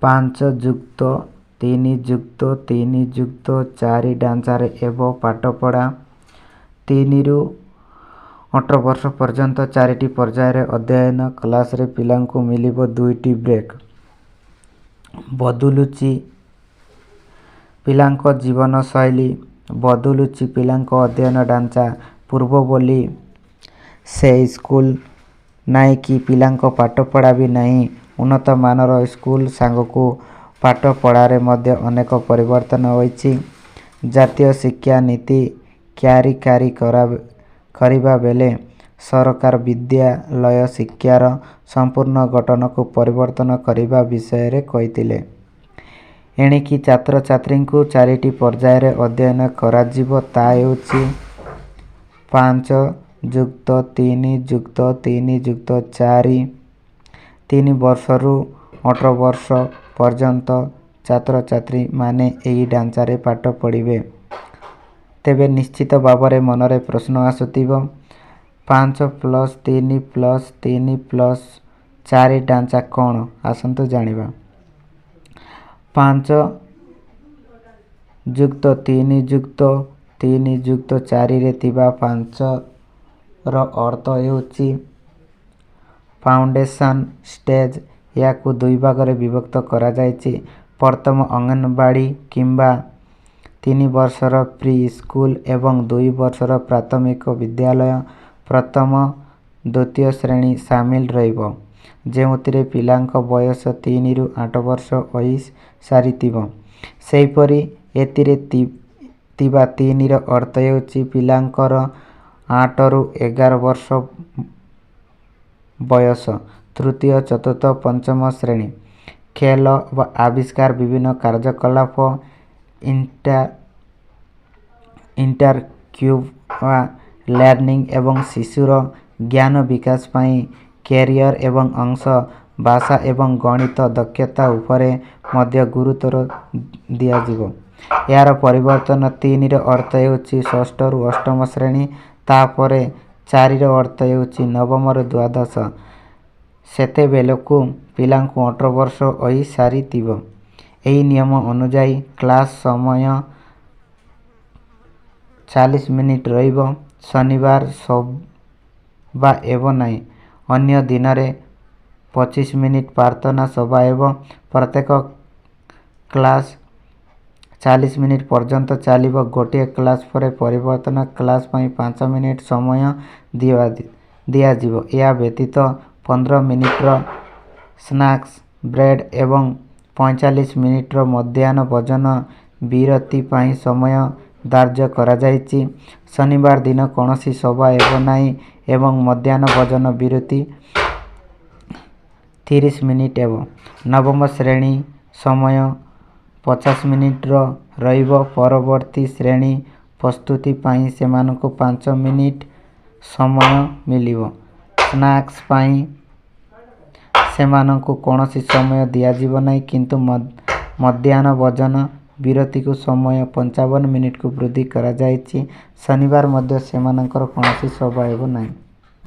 5 ଯୁକ୍ତ 3 ଯୁକ୍ତ 3 ଯୁକ୍ତ 4 ଢାଞ୍ଚାରେ ହେବ ପାଠପଢ଼ା। 3 ରୁ 18 ବର୍ଷ ପର୍ଯ୍ୟନ୍ତ 4ଟି ପର୍ଯ୍ୟାୟରେ ଅଧ୍ୟୟନ। କ୍ଲାସରେ ପିଲାଙ୍କୁ ମିଳିବ 2ଟି ବ୍ରେକ୍। ବଦଳୁଛି ପିଲାଙ୍କ ଜୀବନଶୈଳୀ, ବଦଳୁଛି ପିଲାଙ୍କ ଅଧ୍ୟୟନ ଢାଞ୍ଚା। ପୂର୍ବ ଭଳି ସେ ସ୍କୁଲ ନାହିଁ କି ପିଲାଙ୍କ ପାଠପଢ଼ା ବି ନାହିଁ। ଉନ୍ନତମାନର ସ୍କୁଲ ସାଙ୍ଗକୁ ପାଠପଢ଼ାରେ ମଧ୍ୟ ଅନେକ ପରିବର୍ତ୍ତନ ହୋଇଛି। ଜାତୀୟ ଶିକ୍ଷା ନୀତି କାର୍ଯ୍ୟକାରୀ କରିବା ବେଳେ ସରକାର ବିଦ୍ୟାଳୟ ଶିକ୍ଷାର ସମ୍ପୂର୍ଣ୍ଣ ଗଠନକୁ ପରିବର୍ତ୍ତନ କରିବା ବିଷୟରେ କହିଥିଲେ। ଏଣିକି ଛାତ୍ରଛାତ୍ରୀଙ୍କୁ 4ଟି ପର୍ଯ୍ୟାୟରେ ଅଧ୍ୟୟନ କରାଯିବ। ତାହା ହେଉଛି 5 ଯୁକ୍ତ 3 ଯୁକ୍ତ 3 ଯୁକ୍ତ 4। 3 ବର୍ଷରୁ 18 ବର୍ଷ ପର୍ଯ୍ୟନ୍ତ ଛାତ୍ରଛାତ୍ରୀମାନେ ଏହି ଢାଞ୍ଚାରେ ପାଠ ପଢ଼ିବେ। ତେବେ ନିଶ୍ଚିତ ଭାବରେ ମନରେ ପ୍ରଶ୍ନ ଆସୁଥିବ, 5+3+3+4 ଢାଞ୍ଚା କ'ଣ? ଆସନ୍ତୁ ଜାଣିବା। 5 ଯୁକ୍ତ 3 ଯୁକ୍ତ 3 ଯୁକ୍ତ 4ରେ ଥିବା 5ର ଅର୍ଥ ହେଉଛି ଫାଉଣ୍ଡେସନ ଷ୍ଟେଜ୍। ଏହାକୁ 2 ଭାଗରେ ବିଭକ୍ତ କରାଯାଇଛି। ପ୍ରଥମ ଅଙ୍ଗନବାଡ଼ି କିମ୍ବା 3 ବର୍ଷର ପ୍ରି ସ୍କୁଲ ଏବଂ 2 ବର୍ଷର ପ୍ରାଥମିକ ବିଦ୍ୟାଳୟ। ପ୍ରଥମ ଦ୍ୱିତୀୟ ଶ୍ରେଣୀ ସାମିଲ ରହିବ, ଯେଉଁଥିରେ ପିଲାଙ୍କ ବୟସ 3 ରୁ 8 ବର୍ଷ ହୋଇ ସାରିଥିବ। ସେହିପରି ଏଥିରେ ଥିବା 3ର ଅର୍ଥ ହେଉଛି ପିଲାଙ୍କର 8 ରୁ 11 ବର୍ଷ ବୟସ। ତୃତୀୟ ଚତୁର୍ଥ ପଞ୍ଚମ ଶ୍ରେଣୀ ଖେଳ ବା ଆବିଷ୍କାର, ବିଭିନ୍ନ କାର୍ଯ୍ୟକଳାପ, ଇଣ୍ଟରଆକ୍ଟିଭ ଲର୍ଣ୍ଣିଂ ଏବଂ ଶିଶୁର ଜ୍ଞାନ ବିକାଶ ପାଇଁ କ୍ୟାରିୟର ଏବଂ ଅଂଶ ଭାଷା ଏବଂ ଗଣିତ ଦକ୍ଷତା ଉପରେ ମଧ୍ୟ ଗୁରୁତ୍ୱ ଦିଆଯିବ। ଏହାର ପରିବର୍ତ୍ତନ 3ର ଅର୍ଥ ହେଉଛି 6ଠ ରୁ 8ମ ଶ୍ରେଣୀ। ତାପରେ 4ର ଅର୍ଥ ହେଉଛି 9ମରୁ ଦ୍ୱାଦଶ। ସେତେବେଳକୁ ପିଲାଙ୍କୁ 18 ବର୍ଷ ହୋଇ ସାରିଥିବ। ଏହି ନିୟମ ଅନୁଯାୟୀ କ୍ଲାସ ସମୟ 40 ମିନିଟ୍ ରହିବ। ଶନିବାର ସଭା ହେବ ନାହିଁ। ଅନ୍ୟ ଦିନରେ 25 ମିନିଟ୍ ପ୍ରାର୍ଥନା ସଭା ହେବ। ପ୍ରତ୍ୟେକ କ୍ଲାସ 40 ମିନିଟ୍ ପର୍ଯ୍ୟନ୍ତ ଚାଲିବ। ଗୋଟିଏ କ୍ଲାସ ପରେ ପରିବର୍ତ୍ତନ କ୍ଲାସ ପାଇଁ 5 ମିନିଟ୍ ସମୟ ଦିଆଯିବ। ଏହା ବ୍ୟତୀତ 15 ମିନିଟ୍ର ସ୍ନାକ୍ସ ବ୍ରେକ୍ ଏବଂ 45 ମିନିଟ୍ର ମଧ୍ୟାହ୍ନ ଭୋଜନ ବିରତି ପାଇଁ ସମୟ ଧାର୍ଯ୍ୟ କରାଯାଇଛି। ଶନିବାର ଦିନ କୌଣସି ସଭା ହେବ ନାହିଁ ଏବଂ ମଧ୍ୟାହ୍ନ ଭୋଜନ ବିରତି 30 ମିନିଟ୍ ହେବ। 9ମ ଶ୍ରେଣୀ ସମୟ 50 ମିନିଟ୍ର ରହିବ। ପରବର୍ତ୍ତୀ ଶ୍ରେଣୀ ପ୍ରସ୍ତୁତି ପାଇଁ ସେମାନଙ୍କୁ 5 ମିନିଟ୍ ସମୟ ମିଳିବ। ସ୍ନାକ୍ସ ପାଇଁ ସେମାନଙ୍କୁ କୌଣସି ସମୟ ଦିଆଯିବ ନାହିଁ, କିନ୍ତୁ ମଧ୍ୟାହ୍ନ ଭୋଜନ ବିରତିକୁ ସମୟ 55 ମିନିଟ୍କୁ ବୃଦ୍ଧି କରାଯାଇଛି। ଶନିବାର ମଧ୍ୟ ସେମାନଙ୍କର କୌଣସି ସଭା ହେବ ନାହିଁ।